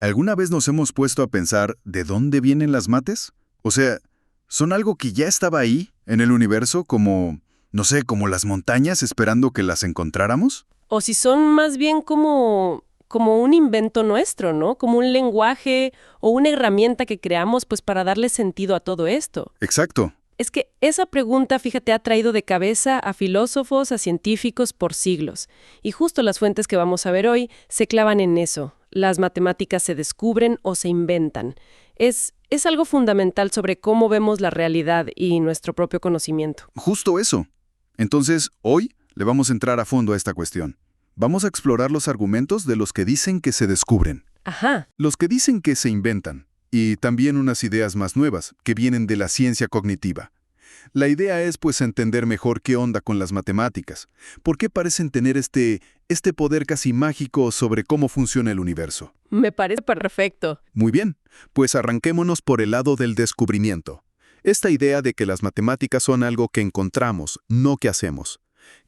¿Alguna vez nos hemos puesto a pensar de dónde vienen las mates? O sea, ¿son algo que ya estaba ahí, en el universo, como, no sé, como las montañas esperando que las encontráramos? O si son más bien como un invento nuestro, ¿no? Como un lenguaje o una herramienta que creamos pues para darle sentido a todo esto. Exacto. Es que esa pregunta, fíjate, ha traído de cabeza a filósofos, a científicos por siglos. Y justo las fuentes que vamos a ver hoy se clavan en eso. Las matemáticas se descubren o se inventan. Es algo fundamental sobre cómo vemos la realidad y nuestro propio conocimiento. Justo eso. Entonces, hoy le vamos a entrar a fondo a esta cuestión. Vamos a explorar los argumentos de los que dicen que se descubren, Ajá. los que dicen que se inventan, y también unas ideas más nuevas que vienen de la ciencia cognitiva. La idea es, pues, entender mejor qué onda con las matemáticas, por qué parecen tener este poder casi mágico sobre cómo funciona el universo. Me parece perfecto. Muy bien, pues arranquémonos por el lado del descubrimiento. Esta idea de que las matemáticas son algo que encontramos, no que hacemos.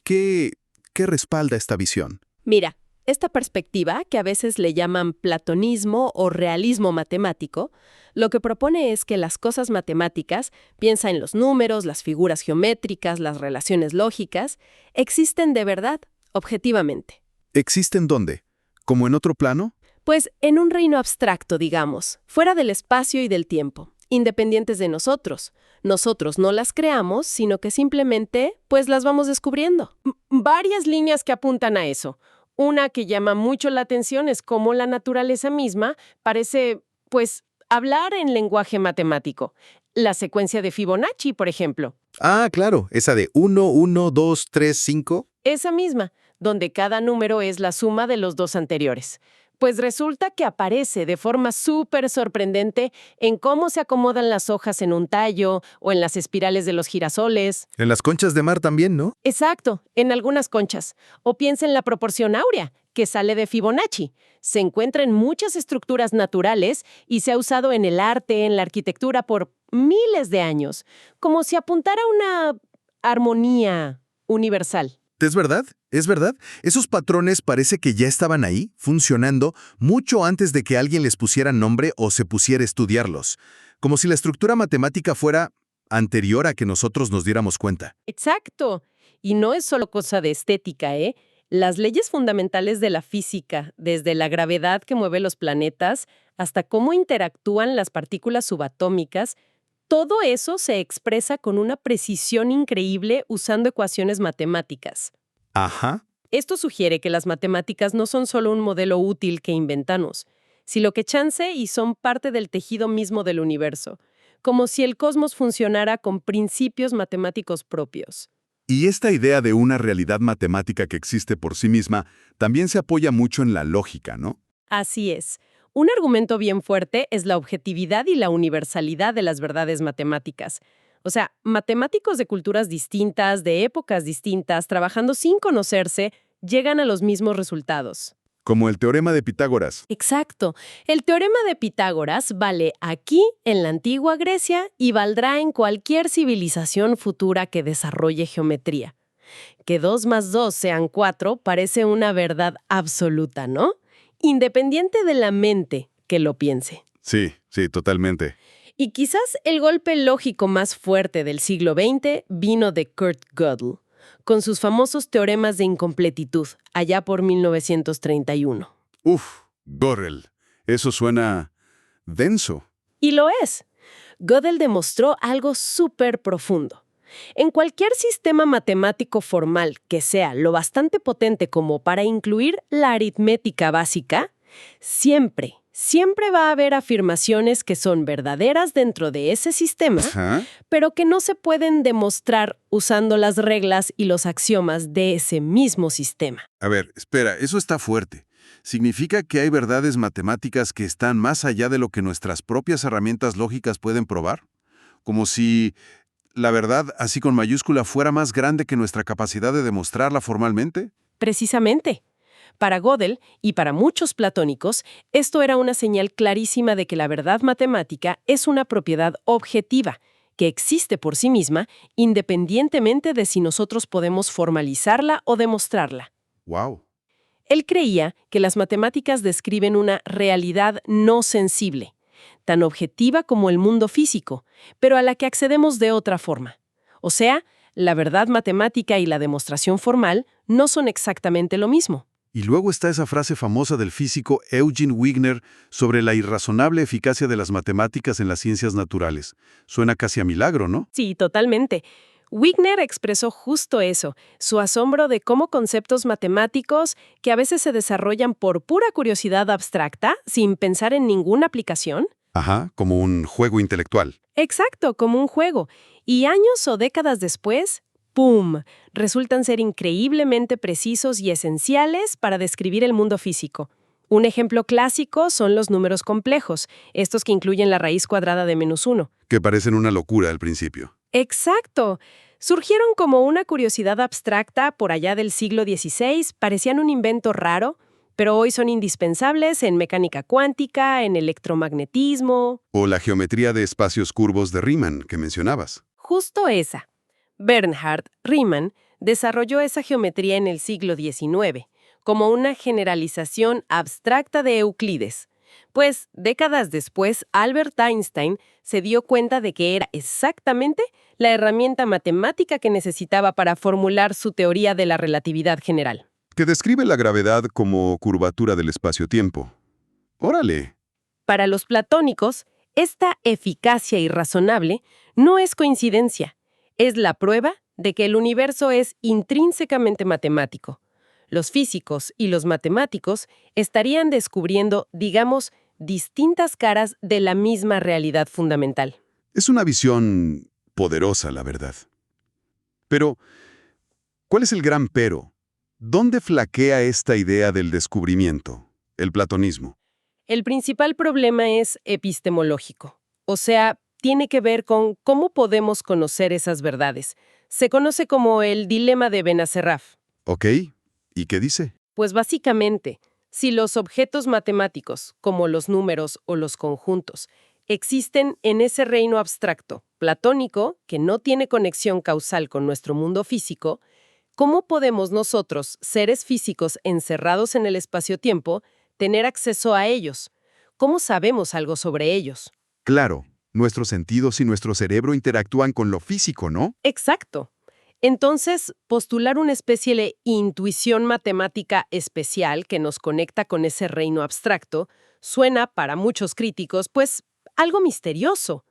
¿Qué respalda esta visión? Mira, esta perspectiva, que a veces le llaman platonismo o realismo matemático, lo que propone es que las cosas matemáticas, piensa en los números, las figuras geométricas, las relaciones lógicas, existen de verdad, objetivamente. ¿Existen dónde? ¿Como en otro plano? Pues en un reino abstracto, digamos, fuera del espacio y del tiempo, independientes de nosotros. Nosotros no las creamos, sino que simplemente, pues las vamos descubriendo. Varias líneas que apuntan a eso. Una que llama mucho la atención es cómo la naturaleza misma parece, pues, hablar en lenguaje matemático. La secuencia de Fibonacci, por ejemplo. Ah, claro, esa de 1, 1, 2, 3, 5. Esa misma, donde cada número es la suma de los dos anteriores. Pues resulta que aparece de forma súper sorprendente en cómo se acomodan las hojas en un tallo o en las espirales de los girasoles. En las conchas de mar también, ¿no? Exacto, en algunas conchas. O piensa en la proporción áurea, que sale de Fibonacci. Se encuentra en muchas estructuras naturales y se ha usado en el arte, en la arquitectura por miles de años, como si apuntara a una armonía universal. ¿Es verdad? ¿Es verdad? Esos patrones parece que ya estaban ahí, funcionando, mucho antes de que alguien les pusiera nombre o se pusiera a estudiarlos. Como si la estructura matemática fuera anterior a que nosotros nos diéramos cuenta. Exacto. Y no es solo cosa de estética, ¿eh? Las leyes fundamentales de la física, desde la gravedad que mueve los planetas hasta cómo interactúan las partículas subatómicas, todo eso se expresa con una precisión increíble usando ecuaciones matemáticas. Ajá. Esto sugiere que las matemáticas no son solo un modelo útil que inventamos, sino que chance y son parte del tejido mismo del universo, como si el cosmos funcionara con principios matemáticos propios. Y esta idea de una realidad matemática que existe por sí misma también se apoya mucho en la lógica, ¿no? Así es. Un argumento bien fuerte es la objetividad y la universalidad de las verdades matemáticas. O sea, matemáticos de culturas distintas, de épocas distintas, trabajando sin conocerse, llegan a los mismos resultados. Como el teorema de Pitágoras. Exacto. El teorema de Pitágoras vale aquí, en la antigua Grecia, y valdrá en cualquier civilización futura que desarrolle geometría. Que 2 más 2 sean 4 parece una verdad absoluta, ¿no? Independiente de la mente que lo piense. Sí, totalmente. Y quizás el golpe lógico más fuerte del siglo XX vino de Kurt Gödel, con sus famosos teoremas de incompletitud, allá por 1931. Uf, Gödel. Eso suena denso. Y lo es. Gödel demostró algo súper profundo. En cualquier sistema matemático formal que sea lo bastante potente como para incluir la aritmética básica, siempre va a haber afirmaciones que son verdaderas dentro de ese sistema, Ajá. pero que no se pueden demostrar usando las reglas y los axiomas de ese mismo sistema. A ver, espera, eso está fuerte. ¿Significa que hay verdades matemáticas que están más allá de lo que nuestras propias herramientas lógicas pueden probar? Como si la verdad, así con mayúscula, fuera más grande que nuestra capacidad de demostrarla formalmente. Precisamente. Para Gödel y para muchos platónicos, esto era una señal clarísima de que la verdad matemática es una propiedad objetiva, que existe por sí misma, independientemente de si nosotros podemos formalizarla o demostrarla. Wow. Él creía que las matemáticas describen una realidad no sensible, tan objetiva como el mundo físico, pero a la que accedemos de otra forma. O sea, la verdad matemática y la demostración formal no son exactamente lo mismo. Y luego está esa frase famosa del físico Eugene Wigner sobre la irrazonable eficacia de las matemáticas en las ciencias naturales. Suena casi a milagro, ¿no? Sí, totalmente. Wigner expresó justo eso, su asombro de cómo conceptos matemáticos que a veces se desarrollan por pura curiosidad abstracta, sin pensar en ninguna aplicación. Ajá, como un juego intelectual. Exacto, como un juego. Y años o décadas después, ¡pum!, resultan ser increíblemente precisos y esenciales para describir el mundo físico. Un ejemplo clásico son los números complejos, estos que incluyen la raíz cuadrada de -1. Que parecen una locura al principio. Exacto. Surgieron como una curiosidad abstracta por allá del siglo XVI, parecían un invento raro, pero hoy son indispensables en mecánica cuántica, en electromagnetismo. O la geometría de espacios curvos de Riemann, que mencionabas. Justo esa. Bernhard Riemann desarrolló esa geometría en el siglo XIX, como una generalización abstracta de Euclides. Pues, décadas después, Albert Einstein se dio cuenta de que era exactamente la herramienta matemática que necesitaba para formular su teoría de la relatividad general. Que describe la gravedad como curvatura del espacio-tiempo. ¡Órale! Para los platónicos, esta eficacia irrazonable no es coincidencia, es la prueba de que el universo es intrínsecamente matemático. Los físicos y los matemáticos estarían descubriendo, digamos, distintas caras de la misma realidad fundamental. Es una visión poderosa, la verdad. Pero, ¿cuál es el gran pero? ¿Dónde flaquea esta idea del descubrimiento, el platonismo? El principal problema es epistemológico, o sea, tiene que ver con cómo podemos conocer esas verdades. Se conoce como el dilema de Benacerraf. ¿Ok? ¿Y qué dice? Pues básicamente, si los objetos matemáticos, como los números o los conjuntos, existen en ese reino abstracto, platónico, que no tiene conexión causal con nuestro mundo físico, ¿cómo podemos nosotros, seres físicos encerrados en el espacio-tiempo, tener acceso a ellos? ¿Cómo sabemos algo sobre ellos? Claro, nuestros sentidos y nuestro cerebro interactúan con lo físico, ¿no? Exacto. Entonces, postular una especie de intuición matemática especial que nos conecta con ese reino abstracto suena, para muchos críticos, pues algo misterioso,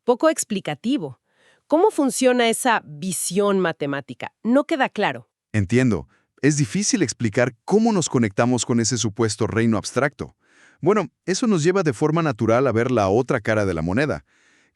poco explicativo. ¿Cómo funciona esa visión matemática? No queda claro. Entiendo. Es difícil explicar cómo nos conectamos con ese supuesto reino abstracto. Bueno, eso nos lleva de forma natural a ver la otra cara de la moneda.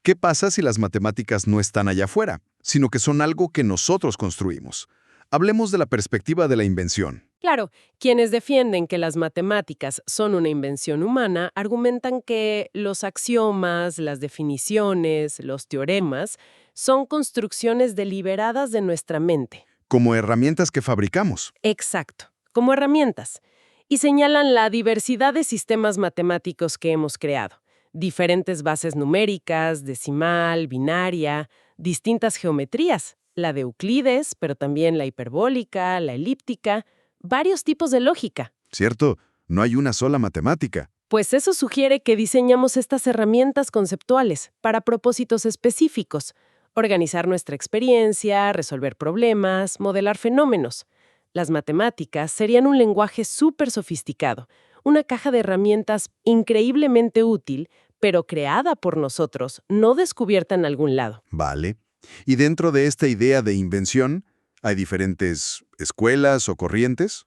¿Qué pasa si las matemáticas no están allá afuera, sino que son algo que nosotros construimos? Hablemos de la perspectiva de la invención. Claro, quienes defienden que las matemáticas son una invención humana argumentan que los axiomas, las definiciones, los teoremas son construcciones deliberadas de nuestra mente. Como herramientas que fabricamos. Exacto, como herramientas. Y señalan la diversidad de sistemas matemáticos que hemos creado. Diferentes bases numéricas, decimal, binaria, distintas geometrías. La de Euclides, pero también la hiperbólica, la elíptica, varios tipos de lógica. ¿Cierto? No hay una sola matemática. Pues eso sugiere que diseñamos estas herramientas conceptuales para propósitos específicos. Organizar nuestra experiencia, resolver problemas, modelar fenómenos. Las matemáticas serían un lenguaje súper sofisticado, una caja de herramientas increíblemente útil, pero creada por nosotros, no descubierta en algún lado. Vale. Y dentro de esta idea de invención, ¿hay diferentes escuelas o corrientes?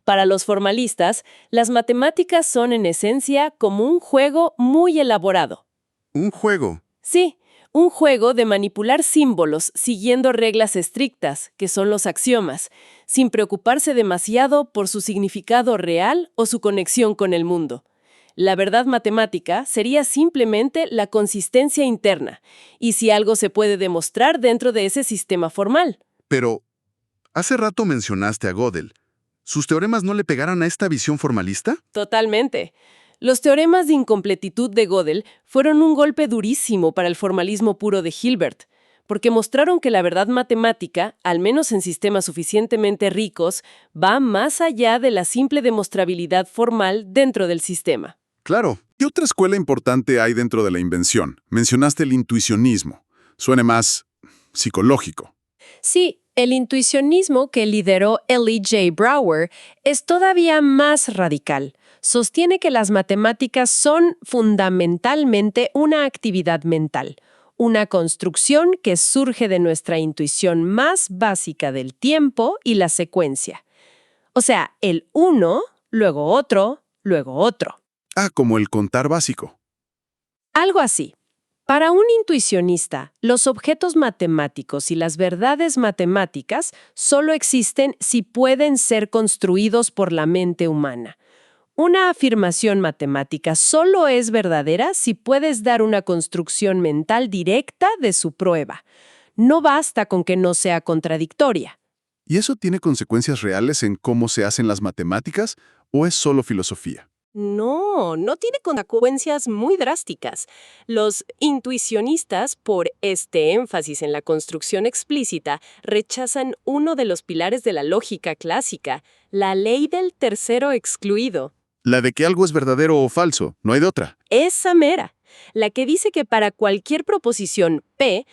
Para los formalistas, las matemáticas son en esencia como un juego muy elaborado. Un juego. Sí, un juego de manipular símbolos siguiendo reglas estrictas, que son los axiomas, sin preocuparse demasiado por su significado real o su conexión con el mundo. La verdad matemática sería simplemente la consistencia interna, y si algo se puede demostrar dentro de ese sistema formal. Pero, hace rato mencionaste a Gödel. ¿Sus teoremas no le pegaron a esta visión formalista? Totalmente. Los teoremas de incompletitud de Gödel fueron un golpe durísimo para el formalismo puro de Hilbert. porque mostraron que la verdad matemática, al menos en sistemas suficientemente ricos, va más allá de la simple demostrabilidad formal dentro del sistema. Claro. ¿Qué otra escuela importante hay dentro de la invención? Mencionaste el intuicionismo. Suena más psicológico. Sí, el intuicionismo que lideró L. J. Brouwer es todavía más radical. Sostiene que las matemáticas son fundamentalmente una actividad mental, una construcción que surge de nuestra intuición más básica del tiempo y la secuencia. O sea, el uno, luego otro, luego otro. Ah, como el contar básico. Algo así. Para un intuicionista, los objetos matemáticos y las verdades matemáticas solo existen si pueden ser construidos por la mente humana. Una afirmación matemática solo es verdadera si puedes dar una construcción mental directa de su prueba. No basta con que no sea contradictoria. ¿Y eso tiene consecuencias reales en cómo se hacen las matemáticas o es solo filosofía? No tiene consecuencias muy drásticas. Los intuicionistas, por este énfasis en la construcción explícita, rechazan uno de los pilares de la lógica clásica, la ley del tercero excluido. La de que algo es verdadero o falso, no hay de otra. Esa mera, la que dice que para cualquier proposición P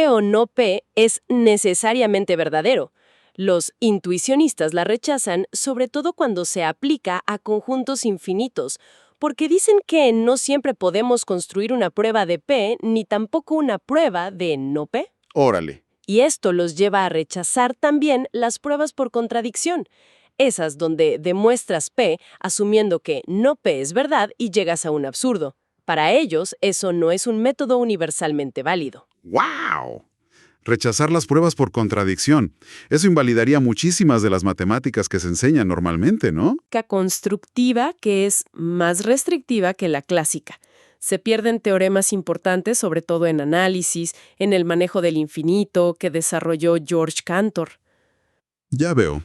o no P es necesariamente verdadero. Los intuicionistas la rechazan, sobre todo cuando se aplica a conjuntos infinitos, porque dicen que no siempre podemos construir una prueba de P ni tampoco una prueba de no P. Órale. Y esto los lleva a rechazar también las pruebas por contradicción, esas donde demuestras P asumiendo que no P es verdad y llegas a un absurdo. Para ellos, eso no es un método universalmente válido. ¡Wow! Rechazar las pruebas por contradicción. Eso invalidaría muchísimas de las matemáticas que se enseñan normalmente, ¿no? La constructiva, que es más restrictiva que la clásica. Se pierden teoremas importantes, sobre todo en análisis, en el manejo del infinito que desarrolló George Cantor. Ya veo.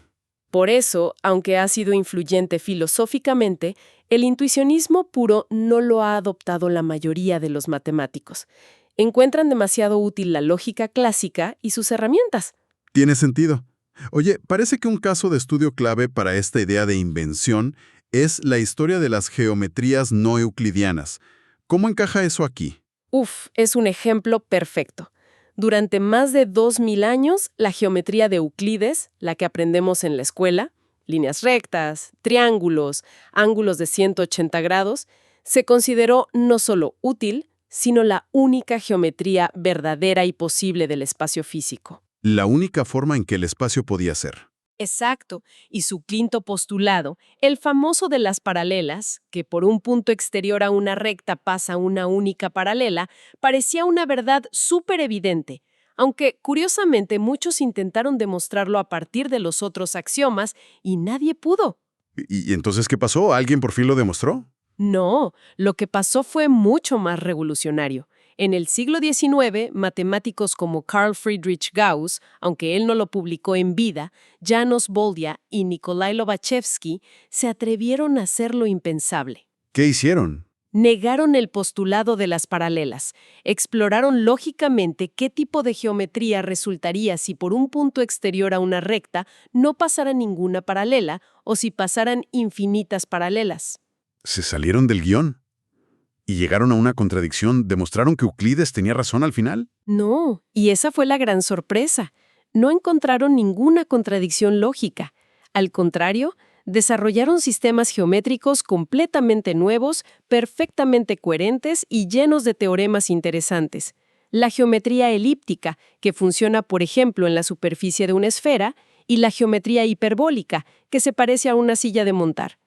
Por eso, aunque ha sido influyente filosóficamente, el intuicionismo puro no lo ha adoptado la mayoría de los matemáticos. Encuentran demasiado útil la lógica clásica y sus herramientas. Tiene sentido. Oye, parece que un caso de estudio clave para esta idea de invención es la historia de las geometrías no euclidianas. ¿Cómo encaja eso aquí? Es un ejemplo perfecto. Durante más de 2000 años, la geometría de Euclides, la que aprendemos en la escuela, líneas rectas, triángulos, ángulos de 180 grados, se consideró no solo útil, sino la única geometría verdadera y posible del espacio físico. La única forma en que el espacio podía ser. Exacto, y su quinto postulado, el famoso de las paralelas, que por un punto exterior a una recta pasa una única paralela, parecía una verdad súper evidente, aunque curiosamente muchos intentaron demostrarlo a partir de los otros axiomas y nadie pudo. ¿Y entonces qué pasó? ¿Alguien por fin lo demostró? No, lo que pasó fue mucho más revolucionario. En el siglo XIX, matemáticos como Carl Friedrich Gauss, aunque él no lo publicó en vida, Janos Boldia y Nikolai Lobachevsky se atrevieron a hacer lo impensable. ¿Qué hicieron? Negaron el postulado de las paralelas, exploraron lógicamente qué tipo de geometría resultaría si por un punto exterior a una recta no pasara ninguna paralela o si pasaran infinitas paralelas. Se salieron del guión. ¿Y llegaron a una contradicción? ¿Demostraron que Euclides tenía razón al final? No, y esa fue la gran sorpresa. No encontraron ninguna contradicción lógica. Al contrario, desarrollaron sistemas geométricos completamente nuevos, perfectamente coherentes y llenos de teoremas interesantes. La geometría elíptica, que funciona, por ejemplo, en la superficie de una esfera, y la geometría hiperbólica, que se parece a una silla de montar.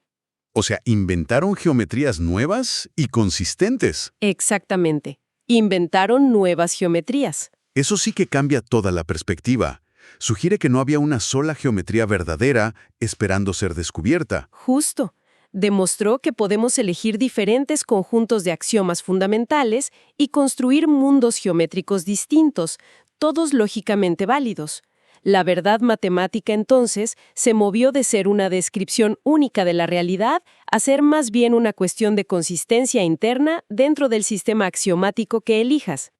O sea, inventaron geometrías nuevas y consistentes. Exactamente. Inventaron nuevas geometrías. Eso sí que cambia toda la perspectiva. Sugiere que no había una sola geometría verdadera esperando ser descubierta. Justo. Demostró que podemos elegir diferentes conjuntos de axiomas fundamentales y construir mundos geométricos distintos, todos lógicamente válidos. La verdad matemática, entonces, se movió de ser una descripción única de la realidad a ser más bien una cuestión de consistencia interna dentro del sistema axiomático que elijas.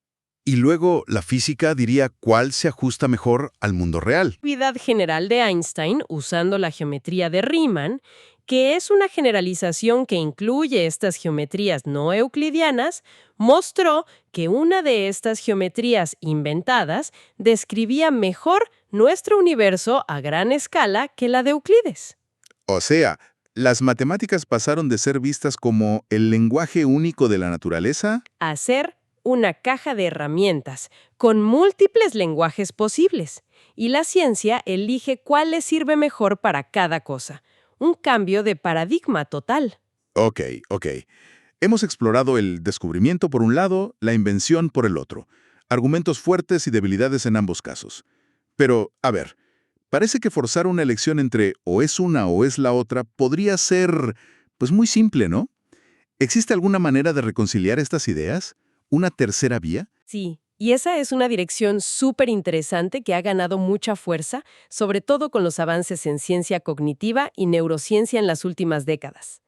Y luego la física diría cuál se ajusta mejor al mundo real. Relatividad general de Einstein usando la geometría de Riemann, que es una generalización que incluye estas geometrías no euclidianas, mostró que una de estas geometrías inventadas describía mejor nuestro universo a gran escala que la de Euclides. O sea, las matemáticas pasaron de ser vistas como el lenguaje único de la naturaleza. Hacer una caja de herramientas con múltiples lenguajes posibles, y la ciencia elige cuál le sirve mejor para cada cosa. Un cambio de paradigma total. Ok. Hemos explorado el descubrimiento por un lado, la invención por el otro. Argumentos fuertes y debilidades en ambos casos. Pero, a ver, parece que forzar una elección entre o es una o es la otra podría ser, pues muy simple, ¿no? ¿Existe alguna manera de reconciliar estas ideas? ¿Una tercera vía? Sí, y esa es una dirección súper interesante que ha ganado mucha fuerza, sobre todo con los avances en ciencia cognitiva y neurociencia en las últimas décadas.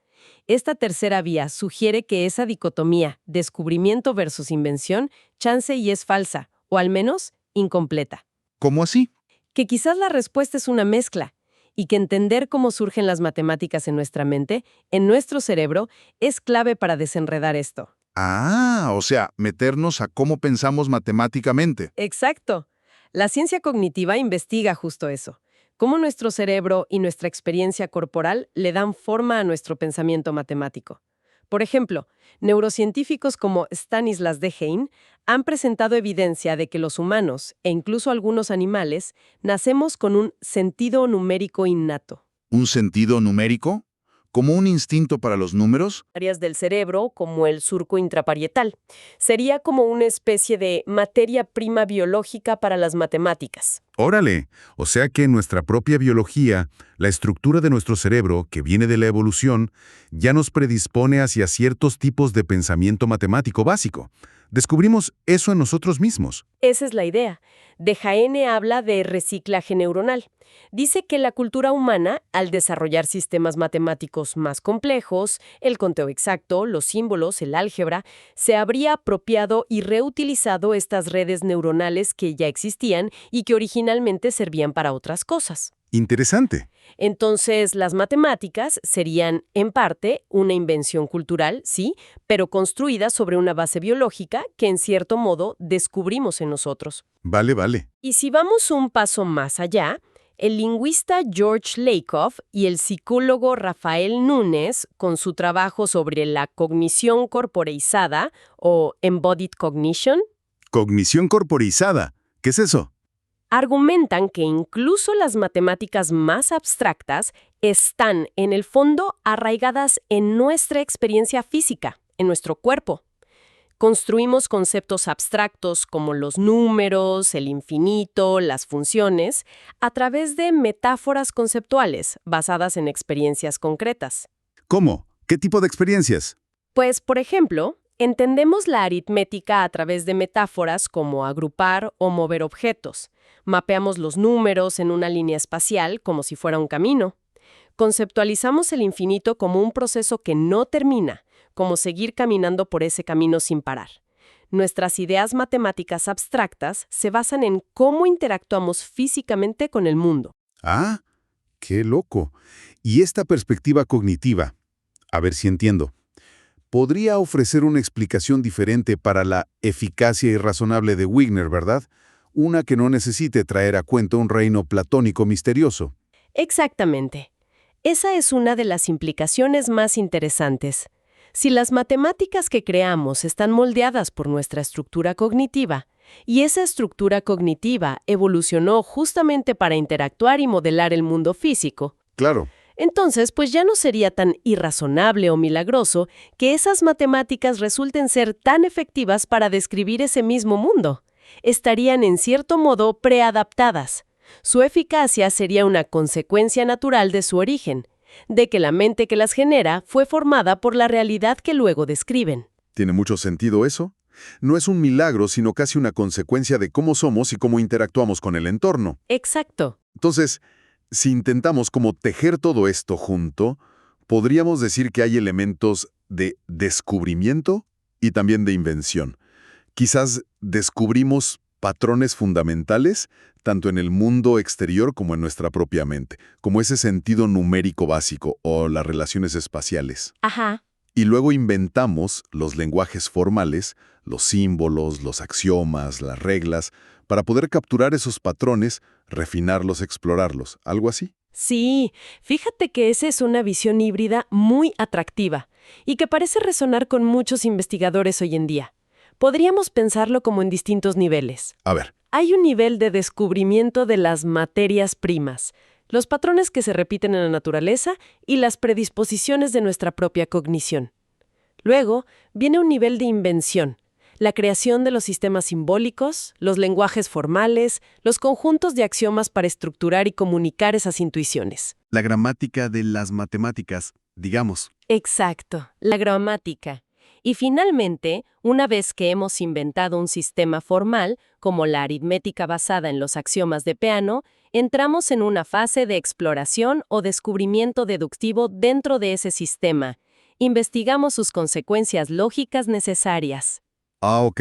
Esta tercera vía sugiere que esa dicotomía, descubrimiento versus invención, chance y es falsa, o al menos incompleta. ¿Cómo así? Que quizás la respuesta es una mezcla, y que entender cómo surgen las matemáticas en nuestra mente, en nuestro cerebro, es clave para desenredar esto. Ah, o sea, meternos a cómo pensamos matemáticamente. Exacto. La ciencia cognitiva investiga justo eso. Cómo nuestro cerebro y nuestra experiencia corporal le dan forma a nuestro pensamiento matemático. Por ejemplo, neurocientíficos como Stanislas Dehaene han presentado evidencia de que los humanos, e incluso algunos animales, nacemos con un sentido numérico innato. ¿Un sentido numérico? ¿Como un instinto para los números? Áreas del cerebro, como el surco intraparietal. Sería como una especie de materia prima biológica para las matemáticas. Órale, o sea que nuestra propia biología, la estructura de nuestro cerebro, que viene de la evolución, ya nos predispone hacia ciertos tipos de pensamiento matemático básico. Descubrimos eso en nosotros mismos. Esa es la idea. Dehaene habla de reciclaje neuronal. Dice que la cultura humana, al desarrollar sistemas matemáticos más complejos, el conteo exacto, los símbolos, el álgebra, se habría apropiado y reutilizado estas redes neuronales que ya existían y que originalmente servían para otras cosas. Interesante. Entonces, las matemáticas serían, en parte, una invención cultural, sí, pero construida sobre una base biológica que, en cierto modo, descubrimos en nosotros. Vale. Y si vamos un paso más allá, el lingüista George Lakoff y el psicólogo Rafael Núñez, con su trabajo sobre la cognición corporeizada o embodied cognition, Cognición corporizada. ¿Qué es eso? argumentan que incluso las matemáticas más abstractas están, en el fondo, arraigadas en nuestra experiencia física, en nuestro cuerpo. Construimos conceptos abstractos como los números, el infinito, las funciones, a través de metáforas conceptuales basadas en experiencias concretas. ¿Cómo? ¿Qué tipo de experiencias? Pues, por ejemplo, entendemos la aritmética a través de metáforas como agrupar o mover objetos. Mapeamos los números en una línea espacial como si fuera un camino. Conceptualizamos el infinito como un proceso que no termina, como seguir caminando por ese camino sin parar. Nuestras ideas matemáticas abstractas se basan en cómo interactuamos físicamente con el mundo. Ah, qué loco. Y esta perspectiva cognitiva, a ver si entiendo, podría ofrecer una explicación diferente para la eficacia irrazonable de Wigner, ¿verdad? Una que no necesite traer a cuenta un reino platónico misterioso. Exactamente. Esa es una de las implicaciones más interesantes. Si las matemáticas que creamos están moldeadas por nuestra estructura cognitiva, y esa estructura cognitiva evolucionó justamente para interactuar y modelar el mundo físico, Claro. entonces pues ya no sería tan irrazonable o milagroso que esas matemáticas resulten ser tan efectivas para describir ese mismo mundo. Estarían en cierto modo preadaptadas. Su eficacia sería una consecuencia natural de su origen, de que la mente que las genera fue formada por la realidad que luego describen. ¿Tiene mucho sentido eso? No es un milagro, sino casi una consecuencia de cómo somos y cómo interactuamos con el entorno. Exacto. Entonces, si intentamos como tejer todo esto junto, podríamos decir que hay elementos de descubrimiento y también de invención. Quizás descubrimos patrones fundamentales tanto en el mundo exterior como en nuestra propia mente, como ese sentido numérico básico o las relaciones espaciales. Ajá. Y luego inventamos los lenguajes formales, los símbolos, los axiomas, las reglas, para poder capturar esos patrones, refinarlos, explorarlos, algo así. Sí, fíjate que esa es una visión híbrida muy atractiva y que parece resonar con muchos investigadores hoy en día. Podríamos pensarlo como en distintos niveles. A ver, Hay un nivel de descubrimiento de las materias primas, los patrones que se repiten en la naturaleza y las predisposiciones de nuestra propia cognición. Luego, viene un nivel de invención, la creación de los sistemas simbólicos, los lenguajes formales, los conjuntos de axiomas para estructurar y comunicar esas intuiciones. La gramática de las matemáticas, digamos. Exacto, la gramática. Y finalmente, una vez que hemos inventado un sistema formal, como la aritmética basada en los axiomas de Peano, entramos en una fase de exploración o descubrimiento deductivo dentro de ese sistema. Investigamos sus consecuencias lógicas necesarias. Ah, ok.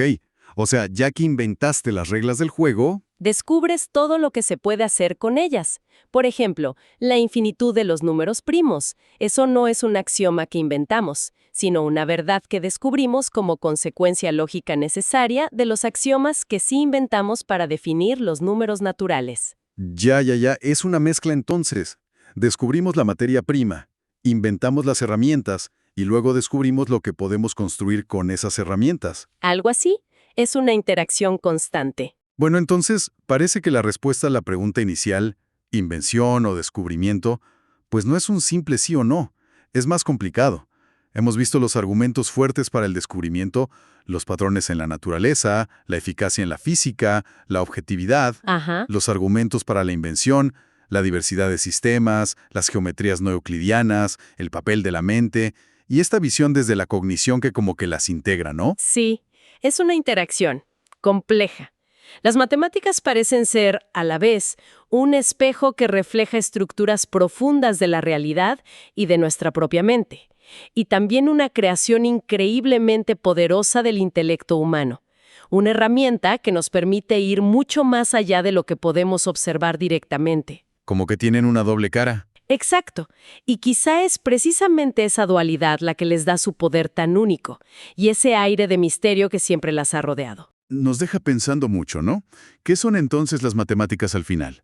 O sea, ya que inventaste las reglas del juego, Descubres todo lo que se puede hacer con ellas. Por ejemplo, la infinitud de los números primos. Eso no es un axioma que inventamos, sino una verdad que descubrimos como consecuencia lógica necesaria de los axiomas que sí inventamos para definir los números naturales. ya, es una mezcla entonces. Descubrimos la materia prima, inventamos las herramientas y luego descubrimos lo que podemos construir con esas herramientas. Algo así, es una interacción constante. Bueno, entonces, parece que la respuesta a la pregunta inicial, invención o descubrimiento, pues no es un simple sí o no, es más complicado. Hemos visto los argumentos fuertes para el descubrimiento, los patrones en la naturaleza, la eficacia en la física, la objetividad, Ajá. los argumentos para la invención, la diversidad de sistemas, las geometrías no euclidianas, el papel de la mente, y esta visión desde la cognición que como que las integra, ¿no? Sí, es una interacción compleja. Las matemáticas parecen ser, a la vez, un espejo que refleja estructuras profundas de la realidad y de nuestra propia mente, y también una creación increíblemente poderosa del intelecto humano, una herramienta que nos permite ir mucho más allá de lo que podemos observar directamente. Como que tienen una doble cara. Exacto, y quizá es precisamente esa dualidad la que les da su poder tan único, y ese aire de misterio que siempre las ha rodeado. Nos deja pensando mucho, ¿no? ¿Qué son entonces las matemáticas al final?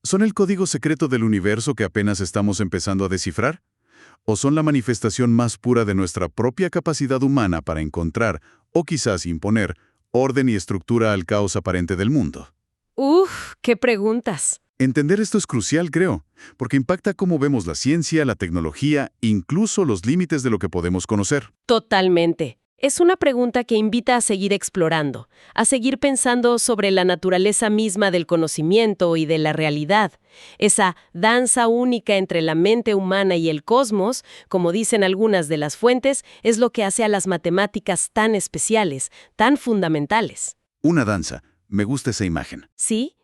¿Son el código secreto del universo que apenas estamos empezando a descifrar? ¿O son la manifestación más pura de nuestra propia capacidad humana para encontrar, o quizás imponer, orden y estructura al caos aparente del mundo? ¡Uf! ¡Qué preguntas! Entender esto es crucial, creo, porque impacta cómo vemos la ciencia, la tecnología, incluso los límites de lo que podemos conocer. Totalmente. Es una pregunta que invita a seguir explorando, a seguir pensando sobre la naturaleza misma del conocimiento y de la realidad. Esa danza única entre la mente humana y el cosmos, como dicen algunas de las fuentes, es lo que hace a las matemáticas tan especiales, tan fundamentales. Una danza. Me gusta esa imagen. ¿Sí?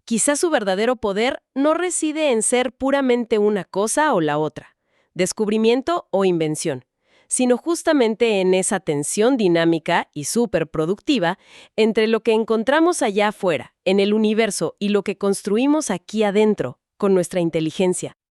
Quizás su verdadero poder no reside en ser puramente una cosa o la otra, descubrimiento o invención, sino justamente en esa tensión dinámica y superproductiva entre lo que encontramos allá afuera, en el universo, y lo que construimos aquí adentro, con nuestra inteligencia.